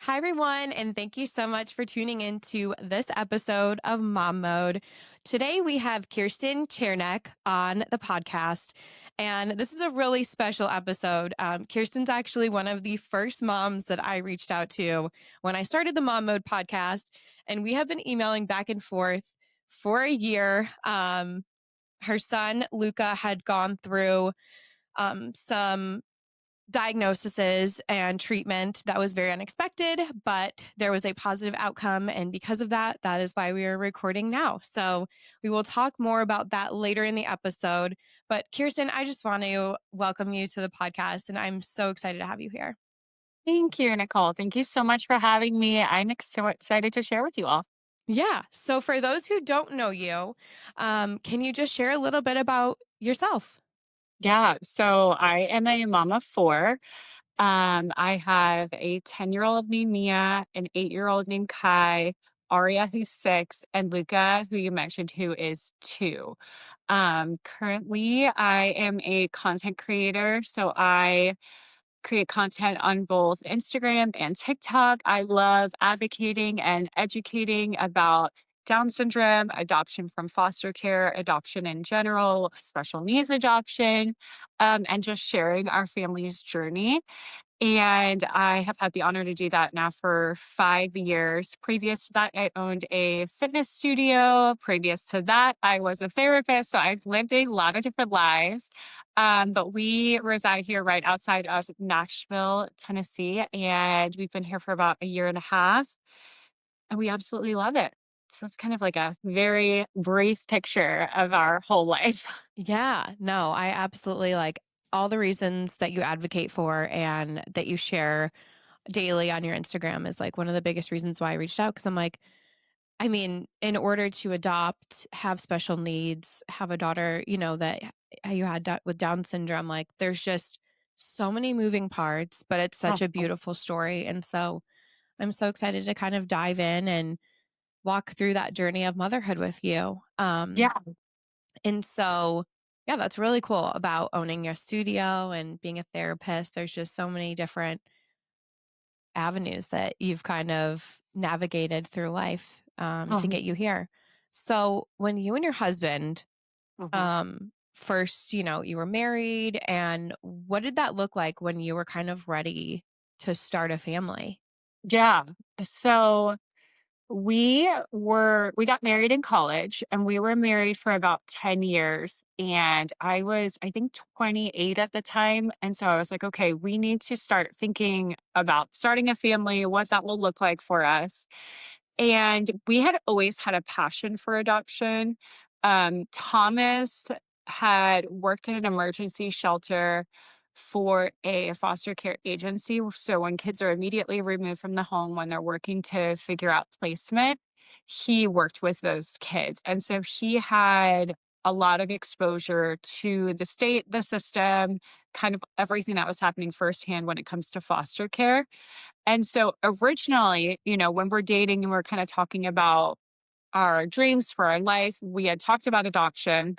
Hi, everyone, and thank you so much for tuning in to this episode of Mom Mode. Today, we have Kirstin Czernek on the podcast, and this is a really special episode. Kirstin's actually one of the first moms that I reached out to when I started the Mom Mode podcast, and we have been emailing back and forth for a year. Her son, Luca, had gone through some diagnoses and treatment that was very unexpected, but there was a positive outcome. And because of that, that is why we are recording now. So we will talk more about that later in the episode. But Kirstin, I just want to welcome you to the podcast, and I'm so excited to have you here. Thank you, Nicole. Thank you so much for having me. So excited to share with you all. Yeah. So for those who don't know you, can you just share a little bit about yourself? Yeah, so I am a mom of four. I have a 10-year-old named Mia, an 8-year-old named Kai, Aria, who's 6, and Luca, who you mentioned, who is 2. Currently, I am a content creator, so I create content on both Instagram and TikTok. I love advocating and educating about Down syndrome, adoption from foster care, adoption in general, special needs adoption, and just sharing our family's journey. And I have had the honor to do that now for 5 years. Previous to that, I owned a fitness studio. Previous to that, I was a therapist. So I've lived a lot of different lives. But we reside here right outside of Nashville, Tennessee. And we've been here for about a year and a half. And we absolutely love it. So it's kind of like a very brief picture of our whole life. Yeah, no, I absolutely like all the reasons that you advocate for and that you share daily on your Instagram is like one of the biggest reasons why I reached out because I'm like, I mean, in order to adopt, have special needs, have a daughter, that you had with Down syndrome, like there's just so many moving parts, but it's such a beautiful story. And so I'm so excited to kind of dive in and walk through that journey of motherhood with you. Yeah. And so, yeah, that's really cool about owning your studio and being a therapist. There's just so many different avenues that you've kind of navigated through life to get you here. So, when you and your husband first, you were married, and what did that look like when you were kind of ready to start a family? Yeah. So we got married in college and we were married for about 10 years and I was I think 28 at the time, and so I was like, okay, we need to start thinking about starting a family, what that will look like for us. And we had always had a passion for adoption. Thomas had worked in an emergency shelter for a foster care agency. So when kids are immediately removed from the home, when they're working to figure out placement, he worked with those kids. And so he had a lot of exposure to the state, the system, kind of everything that was happening firsthand when it comes to foster care. And so originally, when we're dating and we're kind of talking about our dreams for our life, we had talked about adoption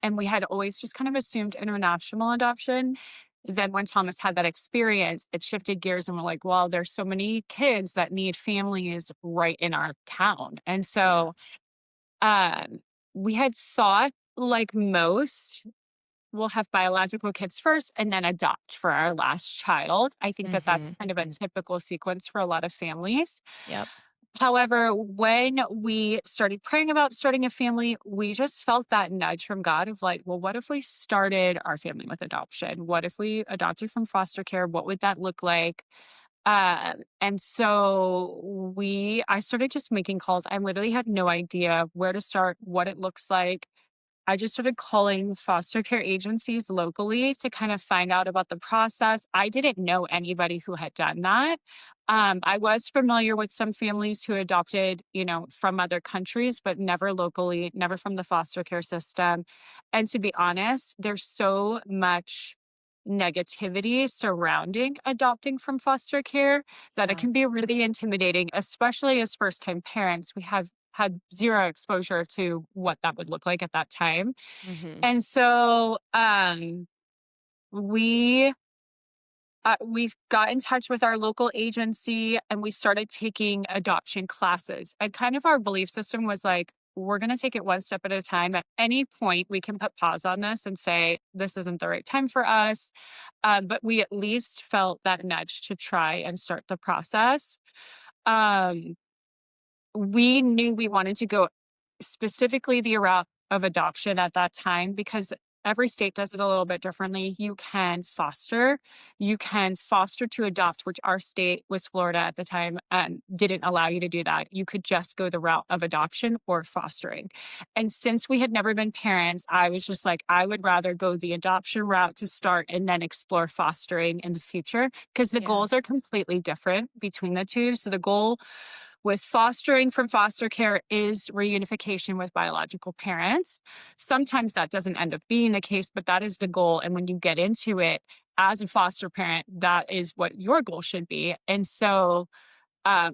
and we had always just kind of assumed international adoption. Then when Thomas had that experience, it shifted gears and we're like, well, there's so many kids that need families right in our town. And Yeah. so um, we had thought, like most, we'll have biological kids first and then adopt for our last child. I think that that's Mhm. kind of a typical sequence for a lot of families. Yep. However, when we started praying about starting a family, we just felt that nudge from God of like, well, what if we started our family with adoption? What if we adopted from foster care? What would that look like? And so I started just making calls. I literally had no idea where to start, what it looks like. I just started calling foster care agencies locally to kind of find out about the process. I didn't know anybody who had done that. I was familiar with some families who adopted, from other countries, but never locally, never from the foster care system. And to be honest, there's so much negativity surrounding adopting from foster care that it Yeah. can be really intimidating, especially as first time parents. We have had zero exposure to what that would look like at that time. Mhm. And so we we got in touch with our local agency and we started taking adoption classes. And kind of our belief system was like, we're going to take it one step at a time. At any point, we can put pause on this and say, this isn't the right time for us. But we at least felt that nudge to try and start the process. Um, we knew we wanted to go specifically the route of adoption at that time because every state does it a little bit differently. You can foster to adopt, which our state was Florida at the time, didn't allow you to do that. You could just go the route of adoption or fostering. And since we had never been parents, I was just like, I would rather go the adoption route to start and then explore fostering in the future because the Yeah. goals are completely different between the two. So the goal with fostering from foster care is reunification with biological parents. Sometimes that doesn't end up being the case, but that is the goal. And when you get into it as a foster parent, that is what your goal should be. And so,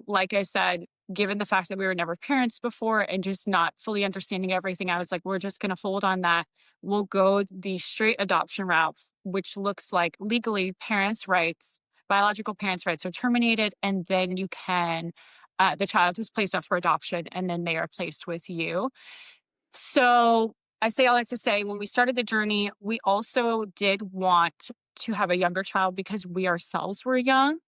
like I said, given the fact that we were never parents before and just not fully understanding everything, I was like, we're just going to hold on that. We'll go the straight adoption route, which looks like legally biological parents' rights are terminated, and then the child is placed up for adoption, and then they are placed with you. So I say all that to say, when we started the journey, we also did want to have a younger child because we ourselves were young.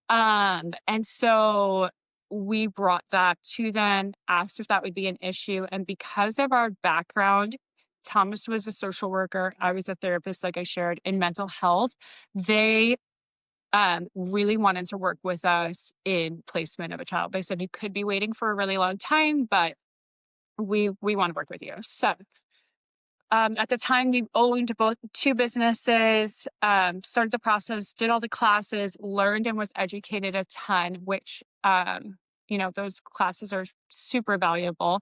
And so we brought that to them, asked if that would be an issue. And because of our background, Thomas was a social worker. I was a therapist, like I shared, in mental health. They really wanted to work with us in placement of a child. They said you could be waiting for a really long time, but we want to work with you. So at the time, we owned both two businesses, started the process, did all the classes, learned and was educated a ton, which, those classes are super valuable.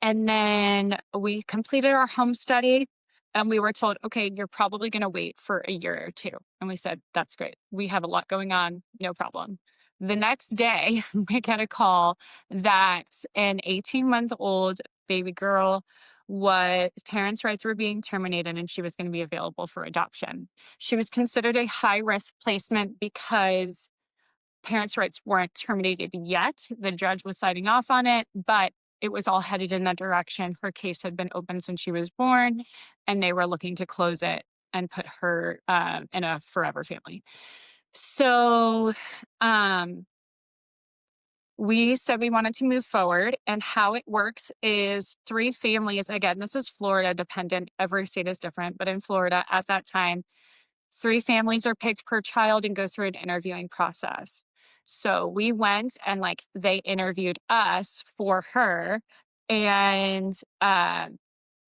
And then we completed our home study and we were told, okay, you're probably going to wait for a year or two. And we said, that's great. We have a lot going on. No problem. The next day, we get a call that an 18-month-old baby girl was parents' rights were being terminated and she was going to be available for adoption. She was considered a high risk placement because parents' rights weren't terminated yet. The judge was signing off on it, but it was all headed in that direction. Her case had been open since she was born, and they were looking to close it and put her in a forever family. So we said we wanted to move forward, and how it works is three families. Again, this is Florida dependent. Every state is different, but in Florida at that time, three families are picked per child and go through an interviewing process. So we went and they interviewed us for her. And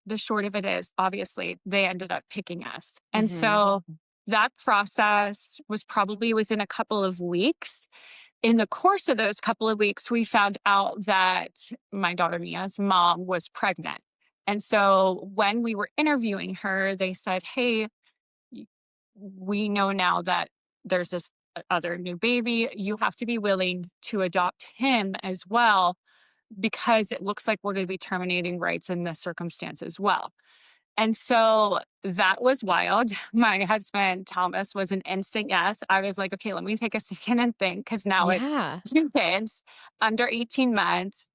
the short of it is, obviously, they ended up picking us. And Hmm. so that process was probably within a couple of weeks. In the course of those couple of weeks, we found out that my daughter Mia's mom was pregnant. And so when we were interviewing her, they said, hey, y- we know now that there's this other new baby. You have to be willing to adopt him as well, because it looks like we're going to be terminating rights in this circumstance as well. And so that was wild. My husband, Thomas, was an instant yes. I was like, okay, let me take a second and think, because now it's Yeah. two kids under 18 months,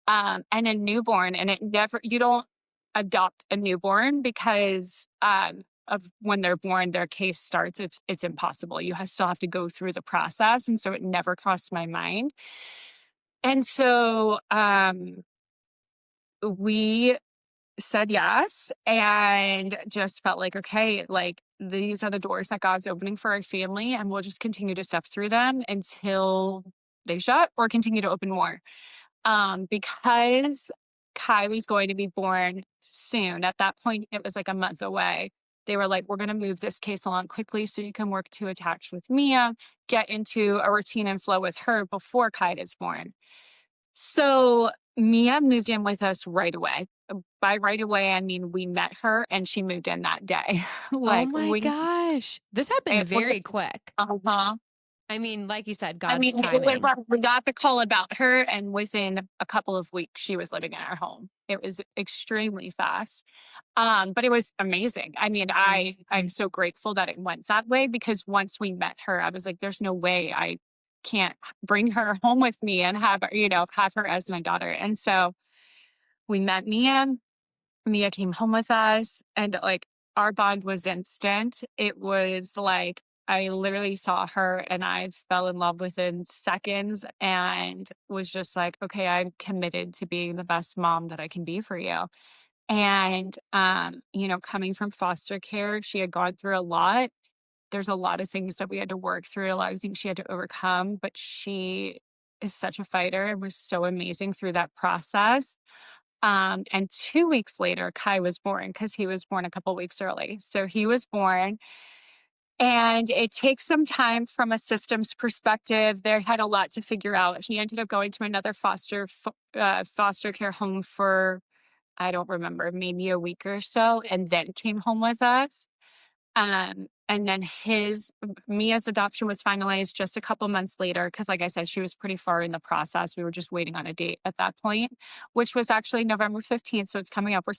and a newborn. And you don't adopt a newborn because of when they're born, their case starts. It's impossible. Still have to go through the process. And so it never crossed my mind. And so we said yes and just felt like, okay, these are the doors that God's opening for our family, and we'll just continue to step through them until they shut or continue to open more. Because Kai was going to be born soon. At that point, it was like a month away. They were like, we're going to move this case along quickly so you can work to attach with Mia, get into a routine and flow with her before Kai is born. So Mia moved in with us right away. By right away, I mean we met her and she moved in that day. Oh like my we, gosh. This happened it very was, quick. uh-huh. I mean, like you said, I God's mean, it was timing. like we got the call about her, and within a couple of weeks, she was living in our home. It was extremely fast. But it was amazing. I mean, I'm so grateful that it went that way because once we met her, I was like, there's no way I can't bring her home with me and have, have her as my daughter. And so we met Mia. Mia came home with us, and like our bond was instant. It was like I literally saw her and I fell in love within seconds and was just like, okay, I'm committed to being the best mom that I can be for you. And, coming from foster care, she had gone through a lot. There's a lot of things that we had to work through, a lot of things she had to overcome, but she is such a fighter and was so amazing through that process. And 2 weeks later, Kai was born because he was born a couple weeks early. So he was born, and it takes some time from a systems perspective. They had a lot to figure out. He ended up going to another foster care home for I don't remember, maybe a week or so, and then came home with us. And then Mia's adoption was finalized just a couple months later because, like I said, she was pretty far in the process. We were just waiting on a date at that point, which was actually November 15th. So it's coming up. We're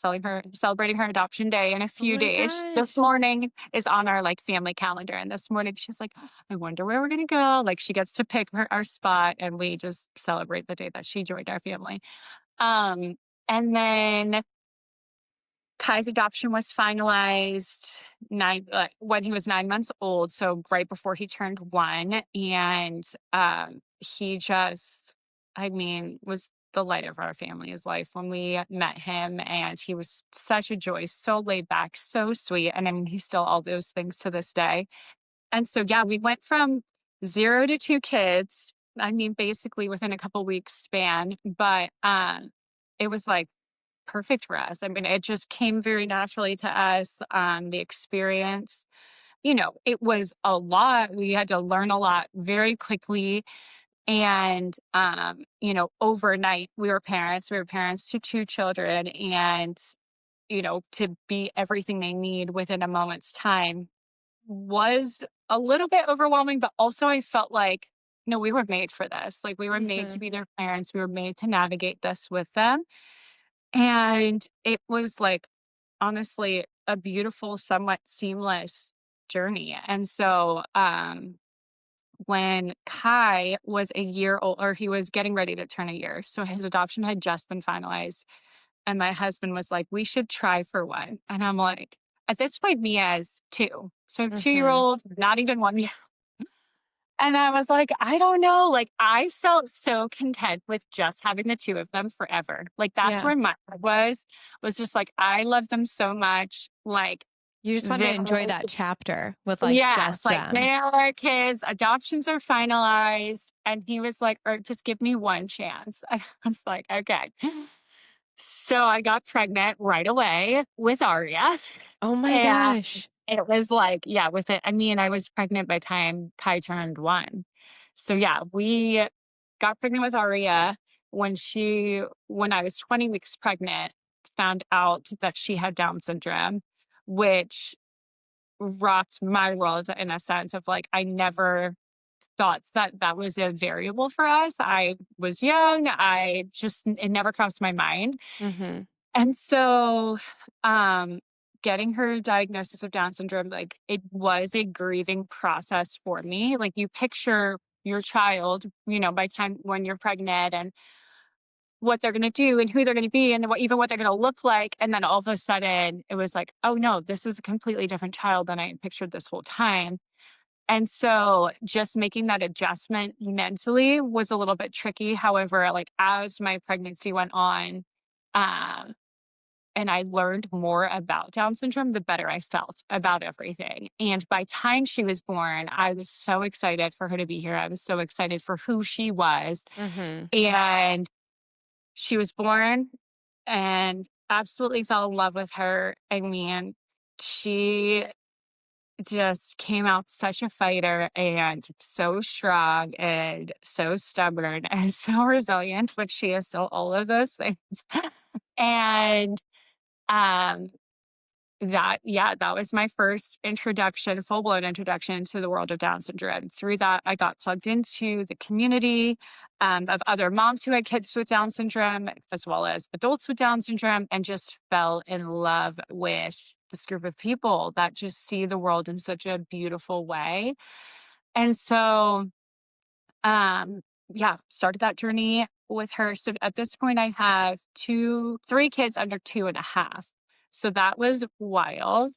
celebrating her adoption day in a Oh few my days. This gosh. morning is on our like family calendar. And this morning she's like, I wonder where we're gonna go. Like she gets to pick our spot, and we just celebrate the day that she joined our family. Um, and then Kai's adoption was finalized when he was 9 months old, so right before he turned one, and he just, I mean, was the light of our family's life when we met him, and he was such a joy, so laid back, so sweet, and I mean, he's still all those things to this day. And so, yeah, we went from 0 to 2 kids. I mean, basically within a couple weeks span, but it was like perfect for us. I mean, it just came very naturally to us. The experience, it was a lot. We had to learn a lot very quickly. And, overnight, we were parents. We were parents to 2 children. And, to be everything they need within a moment's time was a little bit overwhelming. But also, I felt like, no, we were made for this. Like, we were made to Mhm. be their parents. We were made to navigate this with them. And it was like, honestly, a beautiful, somewhat seamless journey. And so, when Kai was a year old, or he was getting ready to turn a year, so his adoption had just been finalized. And my husband was like, we should try for one. And I'm like, at this point, Mia is two. So 2 year Mhm. old, not even 1 year. And I was like, I don't know. Like, I felt so content with just having the two of them forever. Like, that's Yeah. where my head was just like, I love them so much. Like, You just want to they enjoy that chapter with like yes, just like, them. they are our kids, adoptions are finalized. And he was like, or just give me one chance. I was like, okay. So I got pregnant right away with Aria. Oh my And gosh. it was like, yeah, with it. I mean, I was pregnant by the time Kai turned one. So yeah, we got pregnant with Aria when I was 20 weeks pregnant, found out that she had Down syndrome, which rocked my world in a sense of like, I never thought that that was a variable for us. I was young. It never crossed my mind. Mhm. And so, um, getting her diagnosis of Down syndrome, like, it was a grieving process for me. Like, you picture your child, by time when you're pregnant and what they're gonna do and who they're gonna be and what they're gonna look like. And then all of a sudden it was like, oh no, this is a completely different child than I had pictured this whole time. And so just making that adjustment mentally was a little bit tricky. However, like as my pregnancy went on, um, and I learned more about Down syndrome, the better I felt about everything. And by time she was born, I was so excited for her to be here. I was so excited for who she was. Mhm. And she was born and absolutely fell in love with her. I mean, she just came out such a fighter and so strong and so stubborn and so resilient, but she is still all of those things. And um that was my first introduction, full-blown introduction to the world of Down syndrome. Through that, I got plugged into the community, of other moms who had kids with Down syndrome, as well as adults with Down syndrome, and just fell in love with this group of people that just see the world in such a beautiful way. And so, um, yeah, started that journey with her. So at this point, I have 3 kids under 2.5. So that was wild.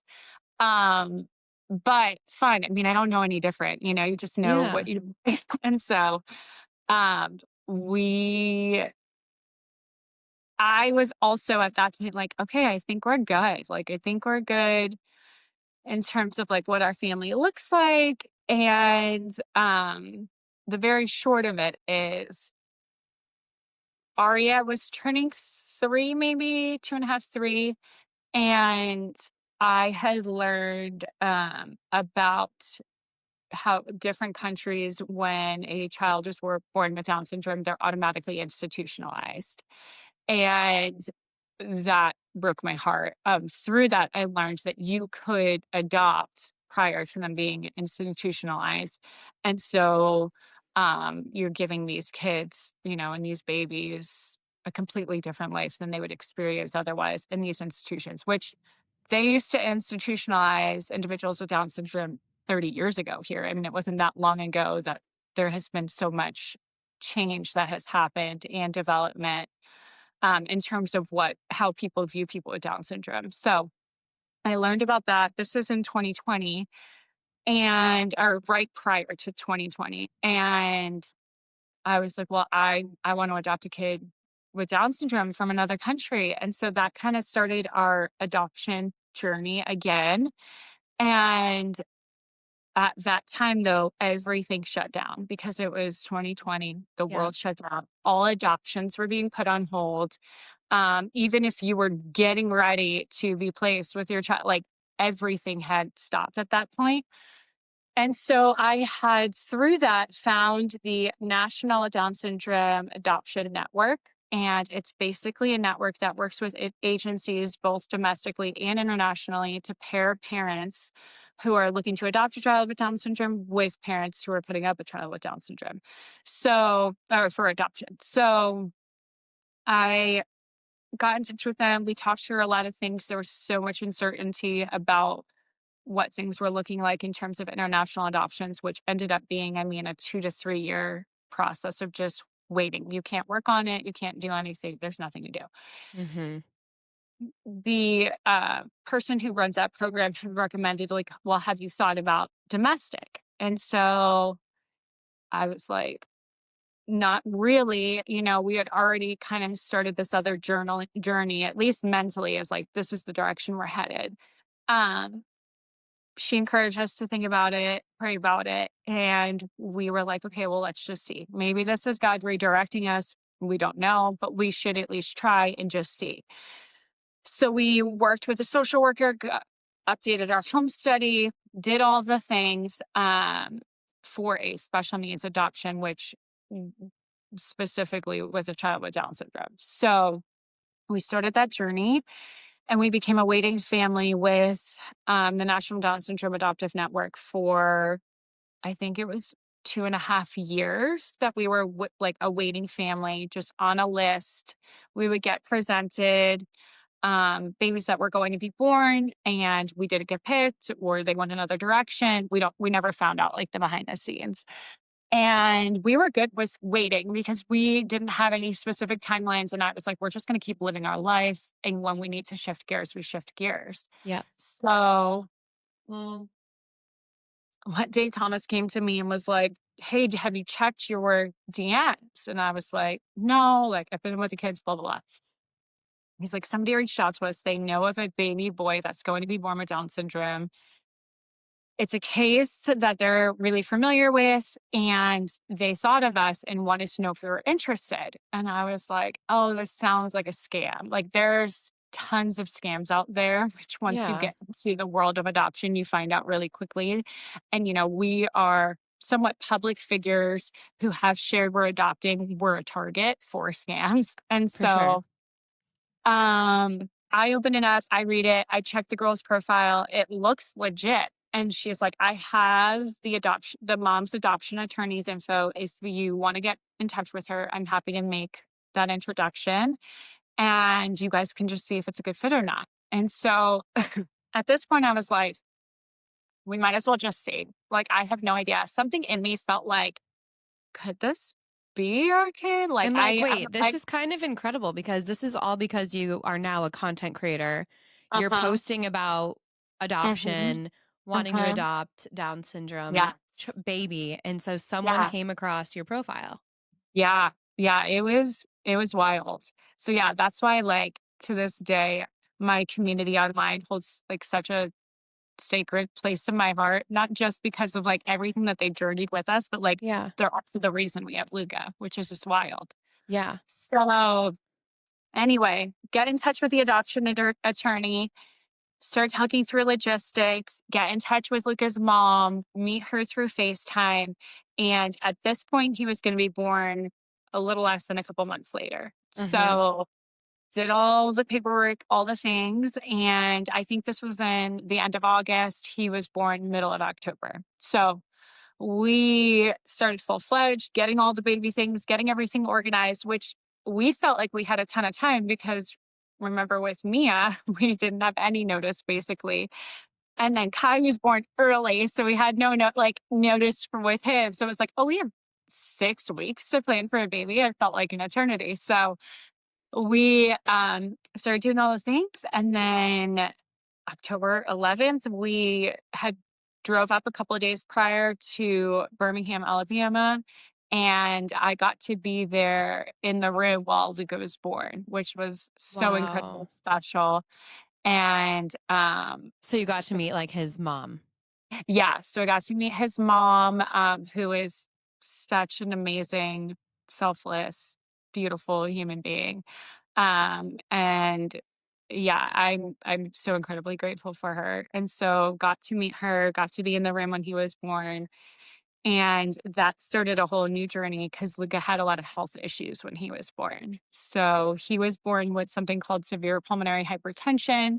Um, but fun. I mean, I don't know any different, you just know what Yeah. you and so, um, we I was also at that point like, "Okay, I think we're good." Like, I think we're good in terms of, like, what our family looks like, and, the very short of it is Aria was turning 3, maybe 2.5, 3, and I had learned, about how different countries, when a child is born with Down syndrome, they're automatically institutionalized. And that broke my heart. Through that, I learned that you could adopt prior to them being institutionalized. And so you're giving these kids, and these babies a completely different life than they would experience otherwise in these institutions, which they used to institutionalize individuals with Down syndrome 30 years ago here. I mean, it wasn't that long ago that there has been so much change that has happened and development, in terms of how people view people with Down syndrome. So I learned about that. This is in 2020 and or right prior to 2020. And I was like, well, I want to adopt a kid with Down syndrome from another country. And so that kind of started our adoption journey again. And at that time, though, everything shut down because it was 2020. The Yeah. world shut down. All adoptions were being put on hold. Even if you were getting ready to be placed with your child, like everything had stopped at that point. And so I had, through that, found the National Down Syndrome Adoption Network. And it's basically a network that works with agencies, both domestically and internationally, to pair parents who are looking to adopt a child with Down syndrome with parents who are putting up a child with Down syndrome. So, or for adoption. So I got in touch with them. We talked through a lot of things. There was so much uncertainty about what things were looking like in terms of international adoptions, which ended up being, I mean, a 2 to 3 year process of just waiting. You can't work on it. You can't do anything. There's nothing to do. Mhm. The person who runs that program had recommended, like, well, have you thought about domestic? And so I was like, not really. We had already kind of started this other journey, at least mentally, as like, this is the direction we're headed. Um, she encouraged us to think about it, pray about it. And we were like, okay, well, let's just see. Maybe this is God redirecting us. We don't know, but we should at least try and just see. So we worked with a social worker, updated our home study, did all the things, for a special needs adoption, which mm, specifically with a child with Down syndrome. So we started that journey and we became a waiting family with, the National Down Syndrome Adoptive Network for, I think it was 2.5 years that we were like a waiting family, just on a list. We would get presented, babies that were going to be born, and we didn't get picked or they went another direction. We never found out like the behind the scenes. And we were good with waiting because we didn't have any specific timelines. And I was like, we're just going to keep living our life. And when we need to shift gears, we shift gears. Yeah. So mm, one day, Thomas came to me and was like, hey, have you checked your DMs? And I was like, no, like I've been with the kids, blah, blah, blah. He's like, somebody reached out to us. They know of a baby boy that's going to be born with Down syndrome. It's a case that they're really familiar with, and they thought of us and wanted to know if we were interested. And I was like, oh, this sounds like a scam. Like, there's tons of scams out there, which once you Yeah. get into the world of adoption, you find out really quickly. And, we are somewhat public figures who have shared we're adopting, we're a target for scams. And For sure. so, um, I open it up, I read it, I check the girl's profile. It looks legit. And she's like, I have the mom's adoption attorney's info. If you want to get in touch with her, I'm happy to make that introduction. And you guys can just see if it's a good fit or not. And so at this point, I was like, we might as well just see. Like, I have no idea. Something in me felt like, could this be our kid? Like, And like, wait, this is kind of incredible because this is all because you are now a content creator. uh You're huh, posting about hmm, adoption, wanting to hmm, adopt Down syndrome yes, baby. And so someone yeah. came across your profile. Yeah. Yeah, it was wild. So yeah, that's why like to this day, my community online holds like such a sacred place in my heart, not just because of like everything that they journeyed with us, but like Yeah. they're also the reason we have Luca, which is just wild. Yeah. So anyway, get in touch with the adoption attorney, start talking through logistics, get in touch with Luca's mom, meet her through FaceTime. And at this point, he was going to be born a little less than a couple months later. Hmm. So did all the paperwork, all the things. And I think this was in the end of August. He was born middle of October. So we started full fledged, getting all the baby things, getting everything organized, which we felt like we had a ton of time because remember with Mia, we didn't have any notice basically. And then Kai was born early. So we had like notice for with him. So it was like, oh, we have 6 weeks to plan for a baby. It felt like an eternity. So we started doing all the things. And then October 11th, we had drove up a couple of days prior to Birmingham, Alabama, and I got to be there in the room while Luca was born, which was so incredibly Wow. special. And So you got to so meet like his mom. yeah, so I got to meet his mom, who is such an amazing, selfless, beautiful human being. And yeah, I'm so incredibly grateful for her. And so got to meet her, got to be in the room when he was born. And that started a whole new journey because Luca had a lot of health issues when he was born. So he was born with something called severe pulmonary hypertension,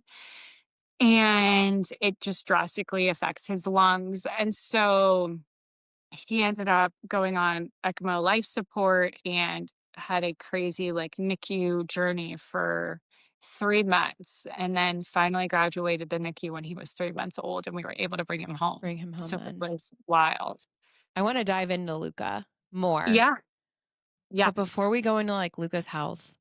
and it just drastically affects his lungs. And so he ended up going on ECMO life support and had a crazy like NICU journey for 3 months, and then finally graduated the NICU when he was 3 months old and we were able to bring him home. Bring him home So it then. was wild. I want to dive into Luca more. Yeah. But Yes. before we go into like Luca's health,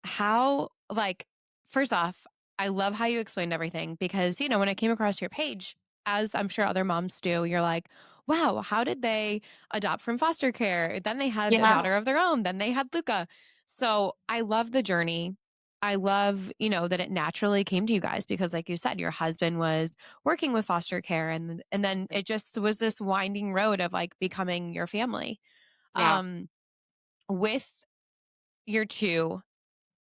how, like, first off, I love how you explained everything because, when I came across your page, as I'm sure other moms do, you're like, wow, how did they adopt from foster care? Then they had a Yeah. daughter of their own. Then they had Luca. So I love the journey. I love, that it naturally came to you guys because, like you said, your husband was working with foster care, and then it just was this winding road of like becoming your family. Yeah. Um, with your two,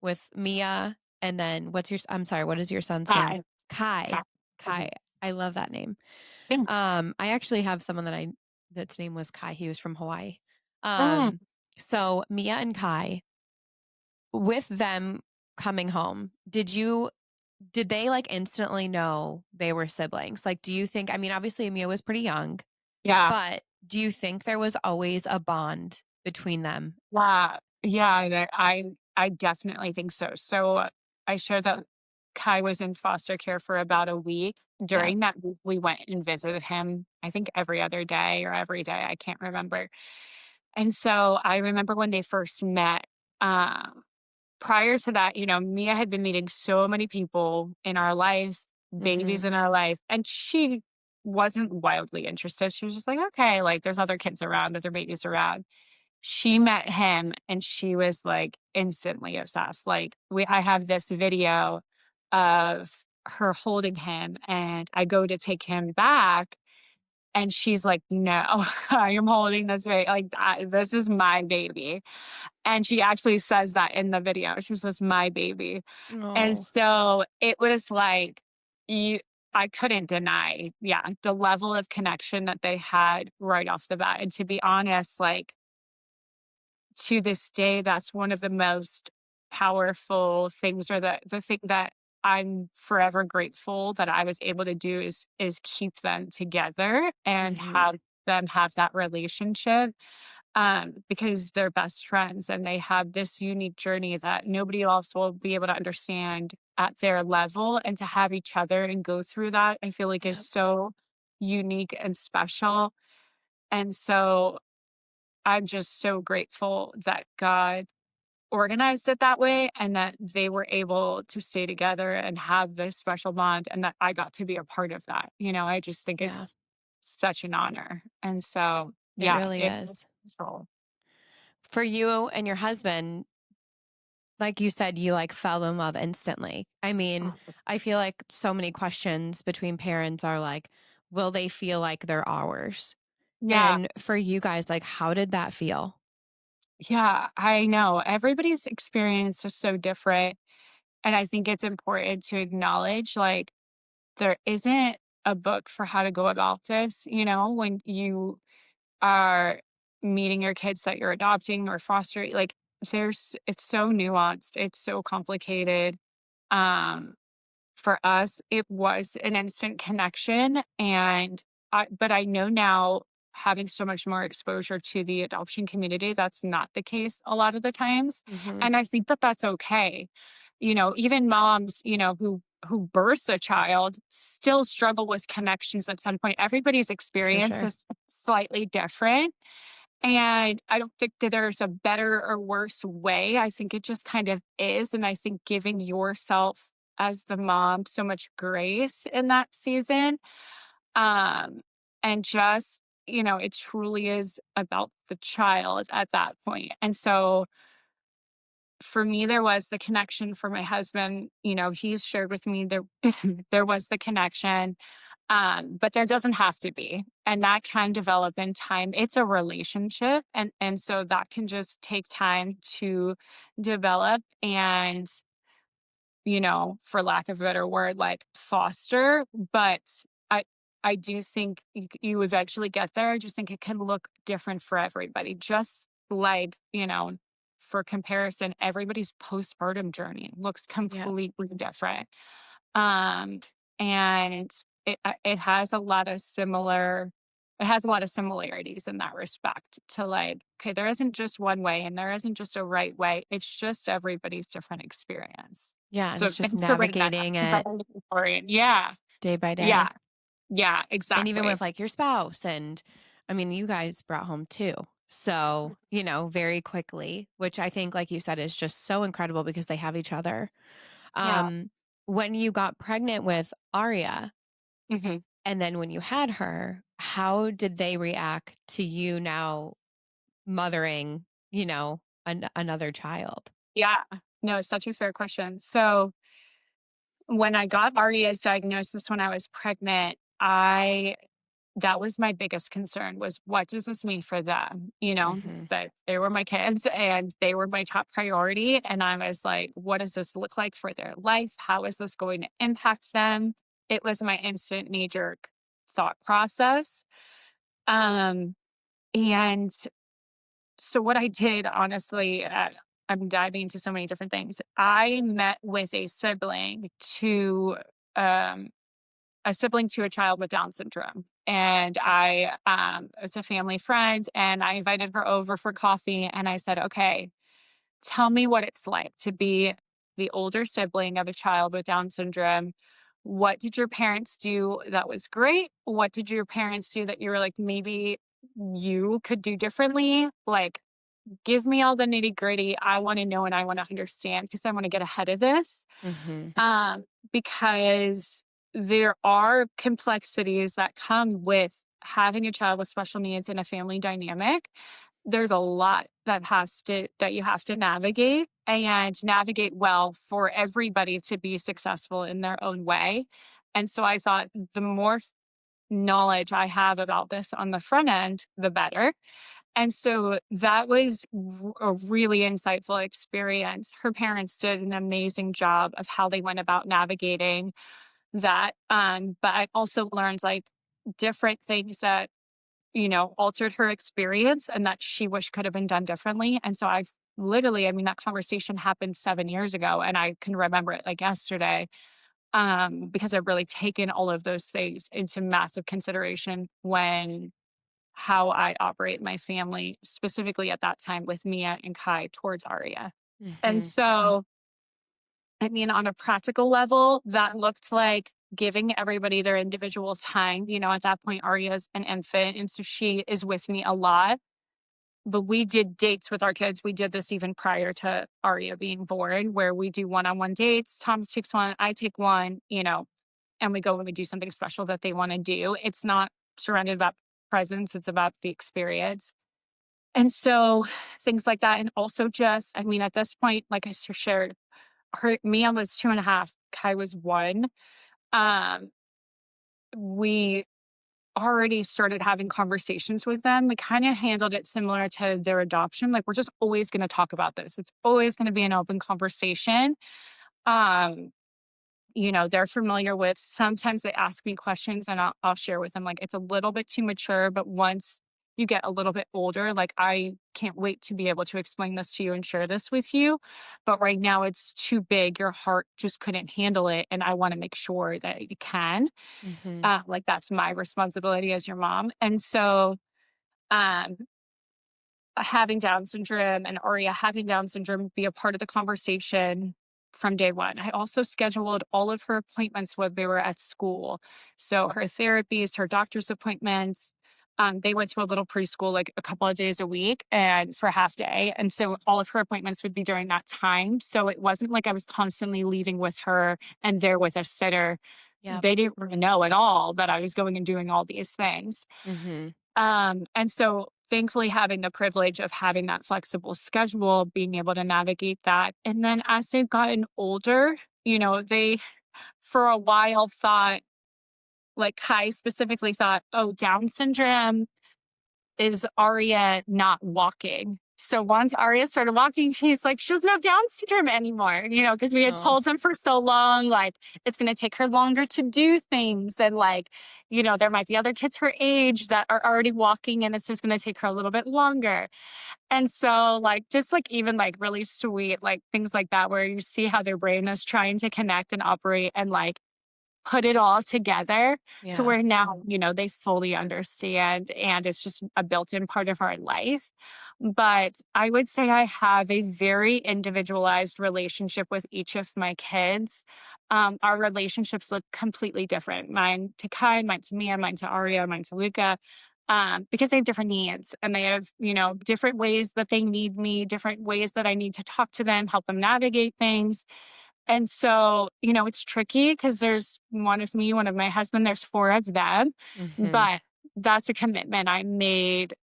with Mia, and then I'm sorry, what is your son's name? Hi. Kai. Hi. Kai. I love that name. Yeah. I actually have someone that's name was Kai. He was from Hawaii. Mm. Um, so Mia and Kai, with them coming home, did they like instantly know they were siblings? Like, do you think, I mean, obviously Mia was pretty young, Yeah. but do you think there was always a bond between them? Yeah. Yeah. I definitely think so. So I shared that Kai was in foster care for about a week. Yeah. During that week, we went and visited him, I think every other day or every day. I can't remember. And so I remember when they first met, um, prior to that, Mia had been meeting so many people in our life, babies Mhm. in our life, and she wasn't wildly interested. She was just like, okay, like there's other kids around, other babies around. She met him and she was like instantly obsessed. Like I have this video of her holding him and I go to take him back and she's like, "No, I am holding this baby. Like this is my baby." And she actually says that in the video. She says, "My baby." And Oh. so it was like you I couldn't deny, yeah, the level of connection that they had right off the bat. And to be honest, like to this day, that's one of the most powerful things, or the thing that I'm forever grateful that I was able to do is keep them together and Mhm. have them have that relationship, because they're best friends and they have this unique journey that nobody else will be able to understand at their level. And to have each other and go through that, I feel like is Yep. so unique and special. And so I'm just so grateful that God organized it that way and that they were able to stay together and have this special bond and that I got to be a part of that. I just think Yeah. it's such an honor. And so, It yeah, really it is. was special. For you and your husband, like you said, you like fell in love instantly. I mean, I feel like so many questions between parents are like, will they feel like they're ours? Yeah. And for you guys, like, how did that feel? Yeah, I know. Everybody's experience is so different. And I think it's important to acknowledge like there isn't a book for how to go about this, when you are meeting your kids that you're adopting or fostering. Like it's so nuanced, it's so complicated. Um, for us, it was an instant connection, and but I know now, having so much more exposure to the adoption community, that's not the case a lot of the times, Mhm. and I think that that's okay. Even moms, who birth a child still struggle with connections at some point. Everybody's For experience sure. is slightly different, and I don't think that there's a better or worse way. I think it just kind of is. And I think giving yourself as the mom so much grace in that season. Um, and just, it truly is about the child at that point. And so for me, there was the connection. For my husband, he's shared with me there there was the connection, but there doesn't have to be, and that can develop in time. It's a relationship, and so that can just take time to develop and, for lack of a better word, like foster. But I I do think you eventually get there. I just think it can look different for everybody. Just like, for comparison, everybody's postpartum journey looks Yep. completely different. Um, and it has a lot of similarities in that respect to like, okay, there isn't just one way and there isn't just a right way. It's just everybody's different experience. Yeah. And So it's just thanks for bringing that up navigating 'cause it I'm looking for it. Yeah. day by Yeah. day. Yeah, And even exactly. with like your spouse. And I mean, you guys brought home two. So, very quickly, which I think, like you said, is just so incredible because they have each other. Yeah. Um, when you got pregnant with Aria, Mhm. and then when you had her, how did they react to you now mothering, another child? Yeah. No, it's such a fair question. So when I got Aria's diagnosis when I was pregnant, I that was my biggest concern was what does this mean for them? Mhm. That they were my kids and they were my top priority. And I was like, what does this look like for their life? How is this going to impact them? It was my instant knee jerk thought process. Um, and so what I did, honestly, I'm diving into so many different things. I met with um, a sibling to a child with Down syndrome. And it's a family friend, and I invited her over for coffee. And I said, okay, tell me what it's like to be the older sibling of a child with Down syndrome. What did your parents do that was great? What did your parents do that you were like, maybe you could do differently? Like, give me all the nitty gritty. I want to know and I want to understand because I want to get ahead of this. Mhm. Because there are complexities that come with having a child with special needs in a family dynamic. There's a lot that you have to navigate and navigate well for everybody to be successful in their own way. And so I thought the more knowledge I have about this on the front end, the better. And so that was a really insightful experience. Her parents did an amazing job of how they went about navigating that. But I also learned like different things that, altered her experience and that she wished could have been done differently. And so I've literally, I mean, that conversation happened 7 years ago, and I can remember it like yesterday, because I've really taken all of those things into massive consideration when how I operate my family, specifically at that time with Mia and Kai towards Aria. And Mhm. so, I mean, on a practical level, that looked like giving everybody their individual time. At that point, Aria's an infant, and so she is with me a lot. But we did dates with our kids. We did this even prior to Aria being born, where we do one-on-one dates. Thomas takes one, I take one, and we go and we do something special that they want to do. It's not surrounded about presents, it's about the experience. And so things like that. And also just, I mean, at this point, like shared, Mia was 2.5, Kai was 1. Um, we already started having conversations with them. We kind of handled it similar to their adoption. Like, we're just always going to talk about this. It's always going to be an open conversation. Um, they're familiar with, sometimes they ask me questions and I'll share with them, like, it's a little bit too mature, but once you get a little bit older, like, I can't wait to be able to explain this to you and share this with you. But right now it's too big. Your heart just couldn't handle it. And I want to make sure that you can. Mhm. Like, that's my responsibility as your mom. And so, um, having Down syndrome and Aria having Down syndrome be a part of the conversation from day one. I also scheduled all of her appointments when they were at school. So her therapies, her doctor's appointments, they went to a little preschool like a couple of days a week and for a half day. And so all of her appointments would be during that time. So it wasn't like I was constantly leaving with her and there with a sitter. Yep. They didn't really know at all that I was going and doing all these things. Mhm. And so thankfully having the privilege of having that flexible schedule, being able to navigate that. And then as they've gotten older, they for a while thought, like Kai specifically thought, oh, Down syndrome is Aria not walking. So once Aria started walking, she's like, she doesn't have Down syndrome anymore, because we had Oh. told them for so long, like, it's going to take her longer to do things. And like, there might be other kids her age that are already walking and it's just going to take her a little bit longer. And so, like, just like even like really sweet, like things like that, where you see how their brain is trying to connect and operate and like put it all together to Yeah. where now, they fully understand and it's just a built-in part of our life. But I would say I have a very individualized relationship with each of my kids. Our relationships look completely different. Mine to Kai, mine to Mia, mine to Aria, mine to Luca. Because they have different needs and they have, different ways that they need me, different ways that I need to talk to them, help them navigate things. And so, it's tricky because there's one of me, one of my husband, there's 4 of them, Mhm. but that's a commitment I made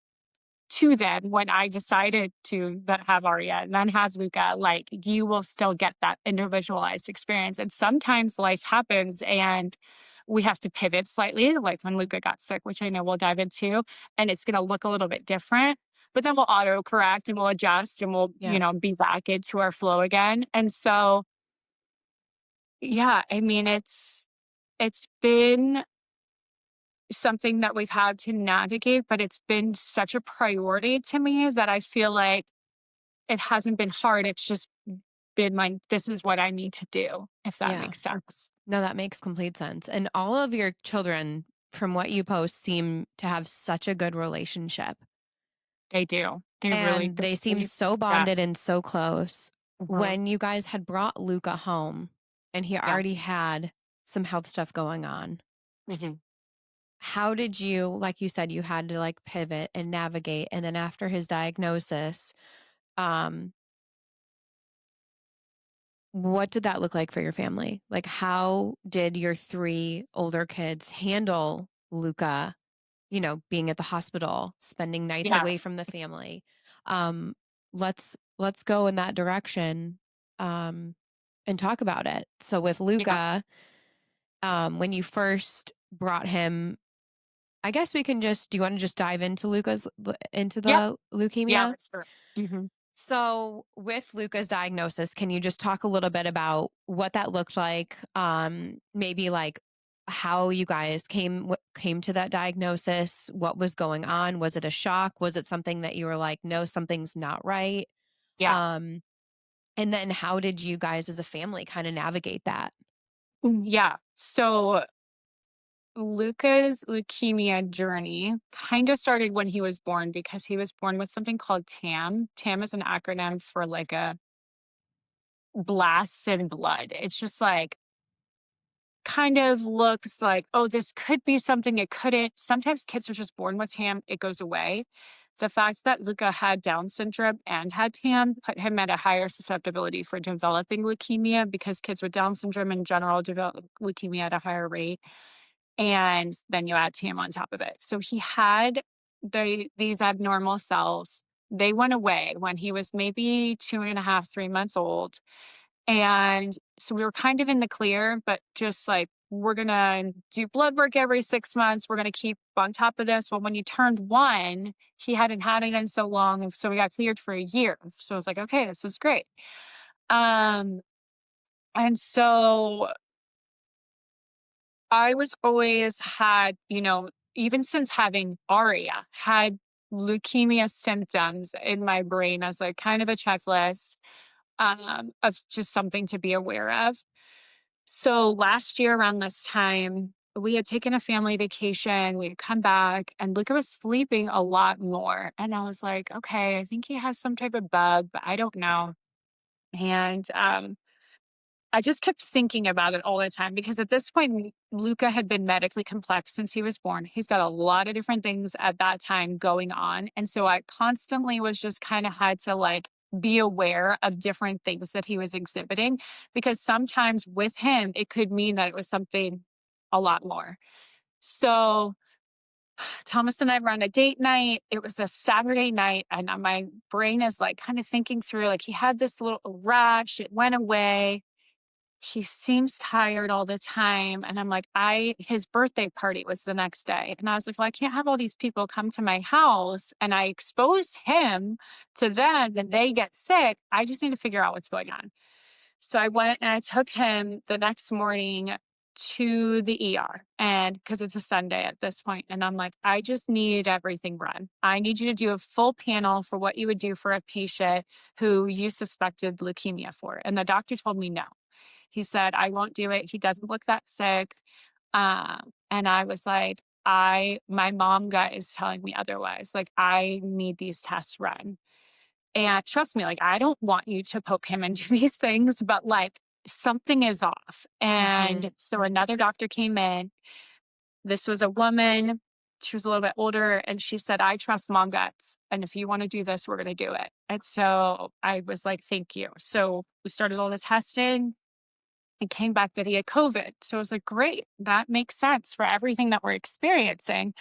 to them when I decided to have Aria and then have Luca. Like, you will still get that individualized experience. And sometimes life happens and we have to pivot slightly, like when Luca got sick, which I know we'll dive into, and it's going to look a little bit different. But then we'll auto correct and we'll adjust and we'll, Yep. be back into our flow again. And so, yeah, I mean, it's been something that we've had to navigate, but it's been such a priority to me that I feel like it hasn't been hard. It's just been this is what I need to do, if that Yeah. makes sense. No, that makes complete sense. And all of your children, from what you post, seem to have such a good relationship. They do. They really And do. they seem so Yeah. bonded and so close. Mhm. When you guys had brought Luca home and he Yeah. already had some health stuff going on, Mhm. how did you, like you said, you had to like pivot and navigate? And then after his diagnosis, um, what did that look like for your family? Like, how did your 3 older kids handle Luca, being at the hospital, spending nights Yeah. away from the family? Um, let's go in that direction, um, and talk about it. So with Yeah. Luca, when you first brought him, I guess we can just do you wanna just dive into into Yep. the Yeah. leukemia? Let's do it. Mhm. So, with Luca's diagnosis, can you just talk a little bit about what that looked like? Maybe like how you guys came to that diagnosis, what was going on? Was it a shock? Was it something that you were like, no, something's not right? Yeah. Um, and then how did you guys as a family kind of navigate that? Yeah. So Luca's leukemia journey kind of started when he was born because he was born with something called TAM. TAM is an acronym for like a blast in blood. It's just like kind of looks like, oh, this could be something it couldn't. Sometimes kids are just born with TAM, it goes away. The fact that Luca had Down syndrome and had TAM put him at a higher susceptibility for developing leukemia because kids with Down syndrome in general develop leukemia at a higher rate. And then you add TAM on top of it. So he had these abnormal cells. They went away when he was maybe 2.5, 3 months old. And so we were kind of in the clear, but just like, we're going to do blood work every 6 months. We're going to keep on top of this. Well, when he turned one, he hadn't had it in so long. So we got cleared for a year. So I was like, okay, this is great. Um, and so I was always had, even since having ARIA, had leukemia symptoms in my brain as like kind of a checklist of just something to be aware of. So last year around this time, we had taken a family vacation. We had come back and Luca was sleeping a lot more. And I was like, okay, I think he has some type of bug, but I don't know. And I just kept thinking about it all the time because at this point, Luca had been medically complex since he was born. He's got a lot of different things at that time going on. And so I constantly was just kind of had to like be aware of different things that he was exhibiting because sometimes with him, it could mean that it was something a lot more. So Thomas and I were on a date night. It was a Saturday night, and my brain is like kind of thinking through like he had this little rash, it went away. He seems tired all the time. And I'm like, his birthday party was the next day. And I was like, well, I can't have all these people come to my house and I expose him to them and they get sick. I just need to figure out what's going on. So I went and I took him the next morning to the ER and because it's a Sunday at this point. And I'm like, I just need everything run. I need you to do a full panel for what you would do for a patient who you suspected leukemia for. And the doctor told me no. He said, I won't do it. He doesn't look that sick. And I was like, my mom gut is telling me otherwise. Like, I need these tests run. And trust me, like, I don't want you to poke him and do these things, but like, something is off. Hmm. And so another doctor came in. This was a woman. She was a little bit older. And she said, I trust mom guts. And if you want to do this, we're going to do it. And so I was like, thank you. So we started all the testing. It came back that he had COVID. So I was like, great, that makes sense for everything that we're experiencing.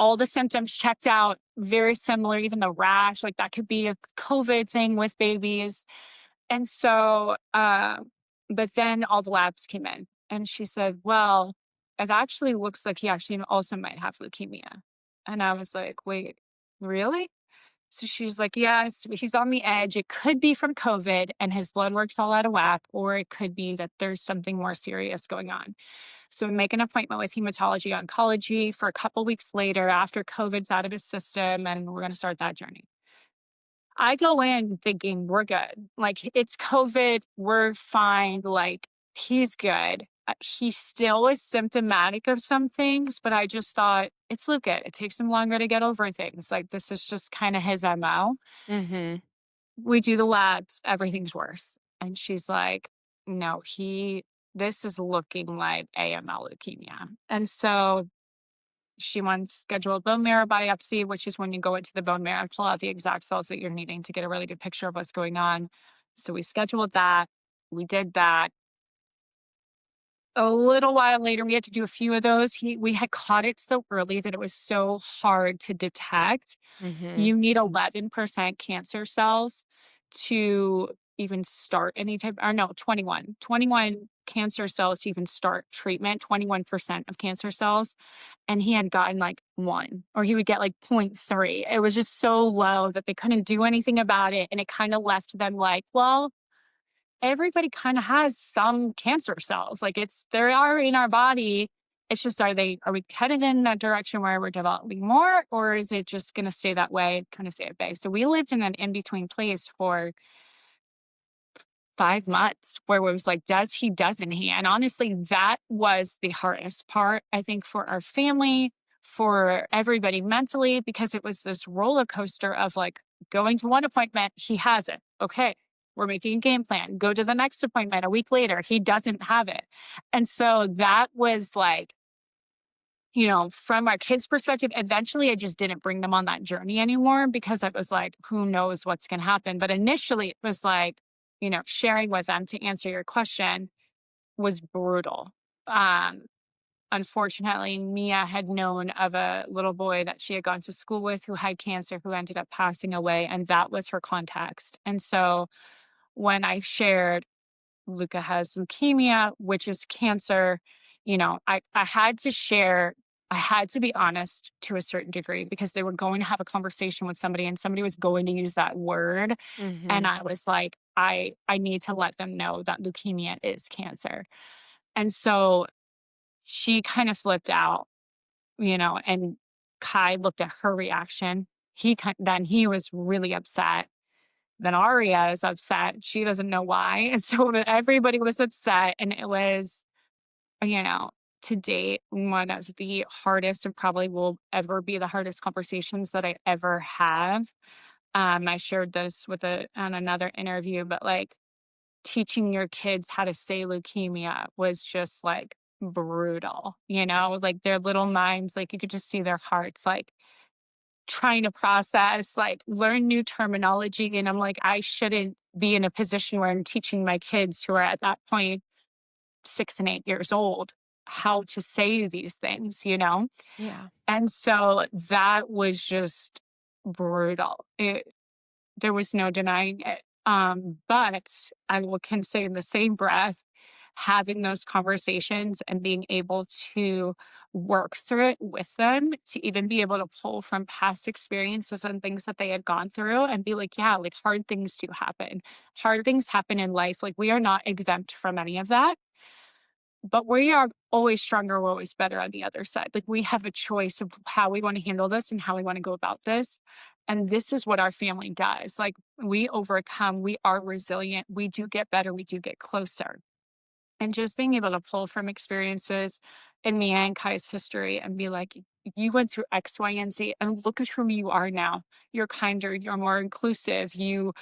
All the symptoms checked out, very similar, even the rash, like that could be a COVID thing with babies. And so, but then all the labs came in and she said, well, it actually looks like he actually also might have leukemia. And I was like, wait, really? So she's like, yes, he's on the edge. It could be from COVID and his blood work's all out of whack, or it could be that there's something more serious going on. So we make an appointment with hematology oncology for a couple weeks later after COVID's out of his system, and we're going to start that journey. I go in thinking we're good. Like it's COVID, we're fine. Like he's good. He still is symptomatic of some things, but I just thought it's Luca. It takes him longer to get over things. Like this is just kind of his MO. Hmm. We do the labs, everything's worse. And she's like, no, this is looking like AML leukemia. And so she wants scheduled bone marrow biopsy, which is when you go into the bone marrow and pull out the exact cells that you're needing to get a really good picture of what's going on. So we scheduled that. We did that. A little while later, we had to do a few of those. We had caught it so early that it was so hard to detect. Hmm. You need 11% cancer cells to even start any type, or no, 21 cancer cells to even start treatment, 21% of cancer cells. And he had gotten like one, or he would get like zero 0.3. It was just so low that they couldn't do anything about it. And it kind of left them like, well, everybody kind of has some cancer cells. Like they are in our body. It's just, are we headed in that direction where we're developing more, or is it just going to stay that way and kind of stay at bay? So we lived in an in between place for 5 months where it was like, does he, doesn't he? And honestly, that was the hardest part, I think, for our family, for everybody mentally, because it was this roller coaster of like going to one appointment, he has it. Okay, we're making a game plan. Go to the next appointment a week later, he doesn't have it. And so that was like, from our kids' perspective, eventually I just didn't bring them on that journey anymore because I was like, who knows what's going to happen. But initially it was like, sharing with them to answer your question was brutal. Um, Unfortunately, Mia had known of a little boy that she had gone to school with who had cancer, who ended up passing away. And that was her context. And so when I shared, Luca has leukemia, which is cancer. I had to share, I had to be honest to a certain degree because they were going to have a conversation with somebody and somebody was going to use that word. And Mhm. I was like, I need to let them know that leukemia is cancer. And so she kind of flipped out, and Kai looked at her reaction. Then he was really upset. Then Aria is upset. She doesn't know why. And so everybody was upset. And it was, you know, to date, one of the hardest and probably will ever be the hardest conversations that I ever have. I shared this on another interview, but like teaching your kids how to say leukemia was just like brutal, like their little minds, like you could just see their hearts like trying to process, like learn new terminology. And I'm like, I shouldn't be in a position where I'm teaching my kids who are at that point 6 and 8 years old how to say these things. Yeah. And so that was just brutal. There was no denying it. But can say in the same breath, having those conversations and being able to work through it with them, to even be able to pull from past experiences and things that they had gone through and be like, yeah, like hard things do happen. Hard things happen in life. Like we are not exempt from any of that, but we are always stronger, we're always better on the other side. Like we have a choice of how we want to handle this and how we want to go about this. And this is what our family does. Like we overcome, we are resilient, we do get better, we do get closer. And just being able to pull from experiences in Mia and Kai's history and be like, you went through X, Y, and Z, and look at whom you are now. You're kinder, you're more inclusive, you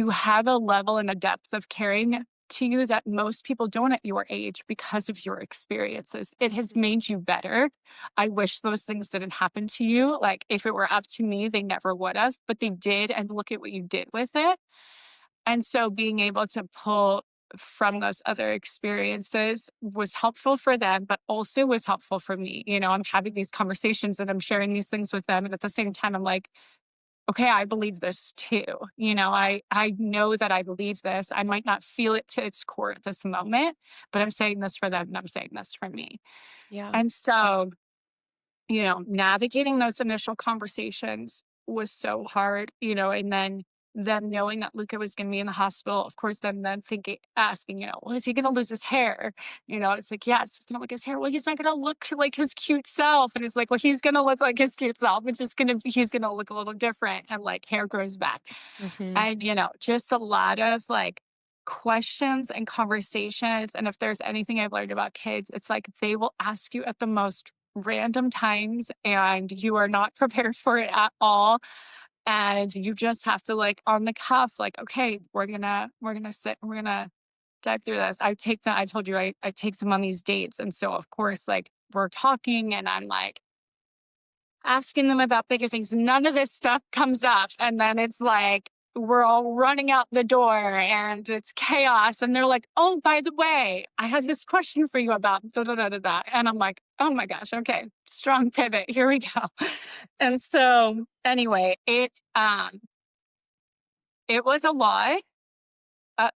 have a level and a depth of caring to you that most people don't at your age because of your experiences. It has made you better. I wish those things didn't happen to you. Like if it were up to me, they never would have, but they did. And look at what you did with it. And so being able to pull from those other experiences was helpful for them, but also was helpful for me. I'm having these conversations and I'm sharing these things with them. And at the same time, I'm like, okay, I believe this too. I know that I believe this. I might not feel it to its core at this moment, but I'm saying this for them and I'm saying this for me. Yeah. And so, navigating those initial conversations was so hard, and then them knowing that Luca was going to be in the hospital, of course, then thinking, asking, well, is he going to lose his hair? It's like, yes, he's going to look his hair. Well, he's not going to look like his cute self. And it's like, well, he's going to look like his cute self. He's going to look a little different and like hair grows back. Mhm. And, just a lot of like questions and conversations. And if there's anything I've learned about kids, it's like they will ask you at the most random times and you are not prepared for it at all. And you just have to like on the cuff, like, okay, we're gonna sit and we're gonna dive through this. I told you I take them on these dates. And so of course, like we're talking and I'm like asking them about bigger things. None of this stuff comes up. And then it's like, we're all running out the door and it's chaos. And they're like, oh, by the way, I had this question for you about da da da da da. And I'm like, oh my gosh, okay, strong pivot. Here we go. And so anyway, it was a lot.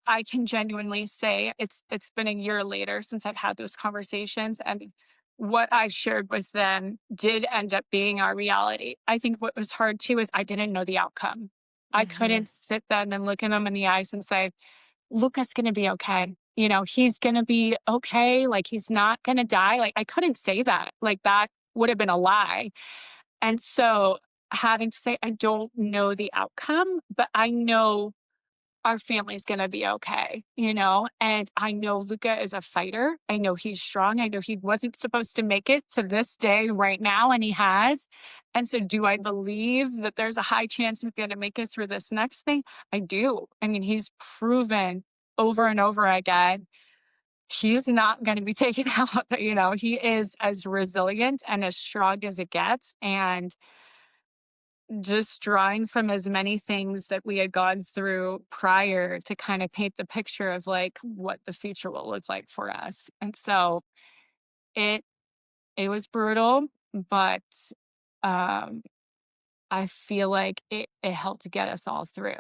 I can genuinely say it's been a year later since I've had those conversations, and what I shared with them did end up being our reality. I think what was hard too is I didn't know the outcome. I Mhm. couldn't sit them and look at them in the eyes and say, "Luca's going to be okay. he's going to be okay. Like, he's not going to die. Like, I couldn't say that. Like, that would have been a lie. And so having to say, I don't know the outcome, but I know our family's gonna be okay, And I know Luca is a fighter. I know he's strong. I know he wasn't supposed to make it to this day right now, and he has. And so do I believe that there's a high chance he's gonna make it through this next thing? I do. I mean, he's proven over and over again he's not gonna be taken out. He is as resilient and as strong as it gets. And just drawing from as many things that we had gone through prior to kind of paint the picture of like what the future will look like for us. And so it it was brutal, but um I feel like it helped get us all through.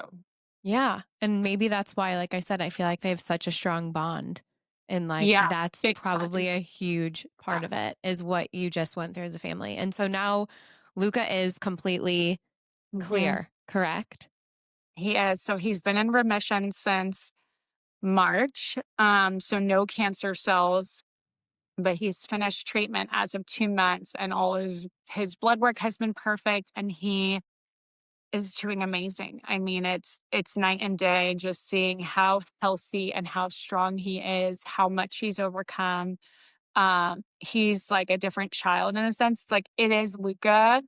Yeah, and maybe that's why, like I said, I feel like they have such a strong bond, and, like, Yeah, that's big time. probably a huge part Yeah. of it, is what you just went through as a family, and so now Luca is completely hmm clear, correct? He is. So he's been in remission since March. So no cancer cells, but he's finished treatment as of 2 months, and all of his blood work has been perfect, and he is doing amazing. I mean, it's night and day just seeing how healthy and how strong he is, how much he's overcome. He's like a different child in a sense. It's like it is Luca,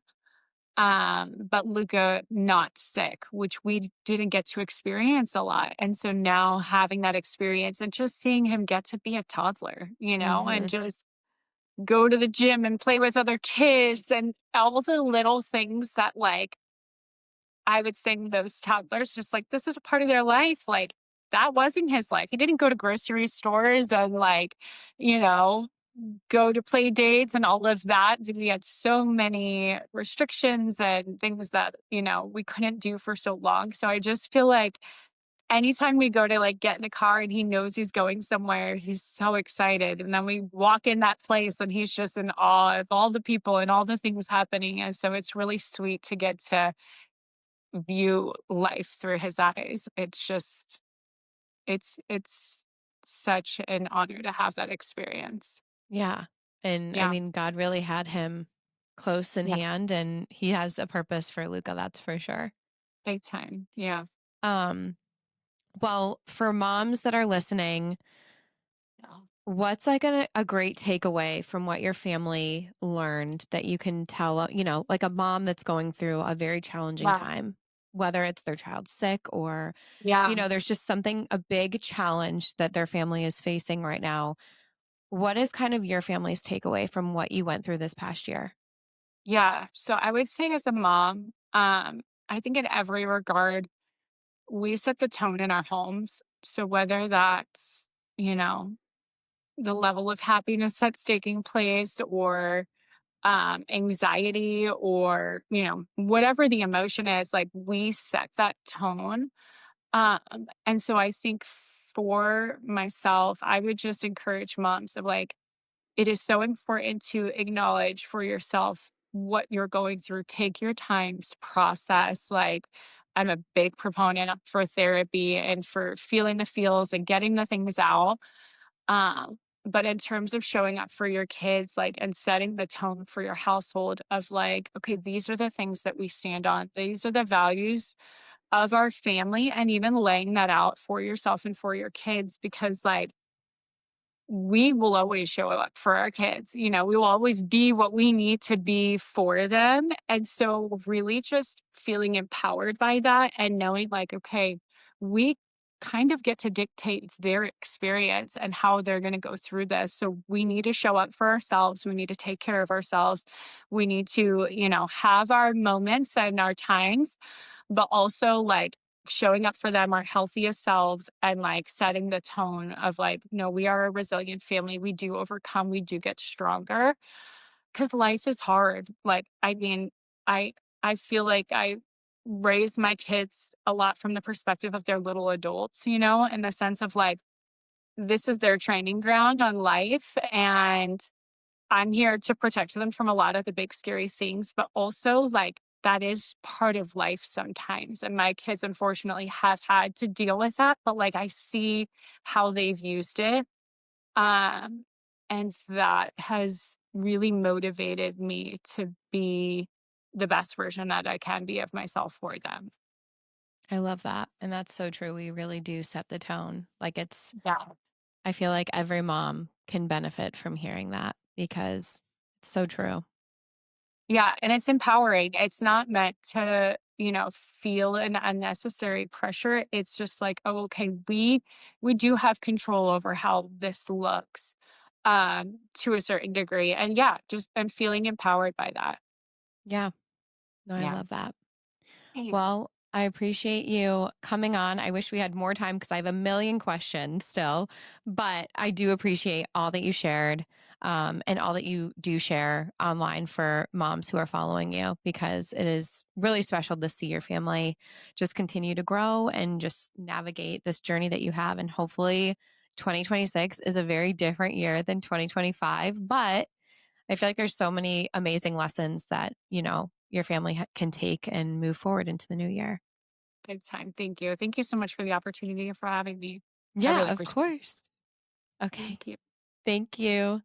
but Luca not sick, which we didn't get to experience a lot. And so now having that experience and just seeing him get to be a toddler, and Mhm. just go to the gym and play with other kids and all the little things that like I would sing those toddlers just like, this is a part of their life, like, that wasn't his life. He didn't go to grocery stores and, like, you know, go to play dates and all of that. We had so many restrictions and things that, we couldn't do for so long. So I just feel like anytime we go to, like, get in a car and he knows he's going somewhere, he's so excited, and then we walk in that place and he's just in awe of all the people and all the things happening, and so it's really sweet to get to view life through his eyes. It's such an honor to have that experience. Yeah, and I Yeah, mean, God really had him close in yeah, hand, and he has a purpose for Luca, that's for sure. big time. Yeah, Um, well, for moms that are listening, yeah, what's like a great takeaway from what your family learned that you can tell, like a mom that's going through a very challenging yeah, time, whether it's their child sick or, yeah, there's just something, a big challenge that their family is facing right now. What is kind of your family's takeaway from what you went through this past year? yeah. So I would say as a mom, I think in every regard, we set the tone in our homes. So whether that's, you know, the level of happiness that's taking place or anxiety or, whatever the emotion is, like we set that tone. And so I think for myself, I would just encourage moms of like, it is so important to acknowledge for yourself what you're going through. Take your time to process. Like, I'm a big proponent for therapy and for feeling the feels and getting the things out. But in terms of showing up for your kids, like, and setting the tone for your household of like, okay, these are the things that we stand on. These are the values of our family, and even laying that out for yourself and for your kids, because like we will always show up for our kids. We will always be what we need to be for them. And so, really, just feeling empowered by that and knowing, like, okay, we kind of get to dictate their experience and how they're going to go through this. So, we need to show up for ourselves. We need to take care of ourselves. We need to, have our moments and our times, but also like showing up for them our healthiest selves and like setting the tone of like, no, we are a resilient family. We do overcome, we do get stronger because life is hard. Like, I mean, I I feel like I raise my kids a lot from the perspective of their little adults, in the sense of like this is their training ground on life, and I'm here to protect them from a lot of the big scary things, but also like that is part of life sometimes. And my kids, unfortunately, have had to deal with that. But like, I see how they've used it. Um, and that has really motivated me to be the best version that I can be of myself for them. I love that. And that's so true. We really do set the tone. Like Yeah. I feel like every mom can benefit from hearing that because it's so true. Yeah, and it's empowering. It's not meant to, feel an unnecessary pressure. It's just like, "Oh, okay, we do have control over how this looks, to a certain degree." And yeah, just I'm feeling empowered by that. Yeah. No, I Yeah. love that. Thanks. Well, I appreciate you coming on. I wish we had more time because I have a million questions still, but I do appreciate all that you shared and all that you do share online for moms who are following you because it is really special to see your family just continue to grow and just navigate this journey that you have. And hopefully, 2026 is a very different year than 2025, but I feel like there's so many amazing lessons that, your family can take and move forward into the new year. Big time. Thank you. Thank you so much for the opportunity and for having me. I Yeah, really of appreciate it. course. Okay. Thank you. Thank you.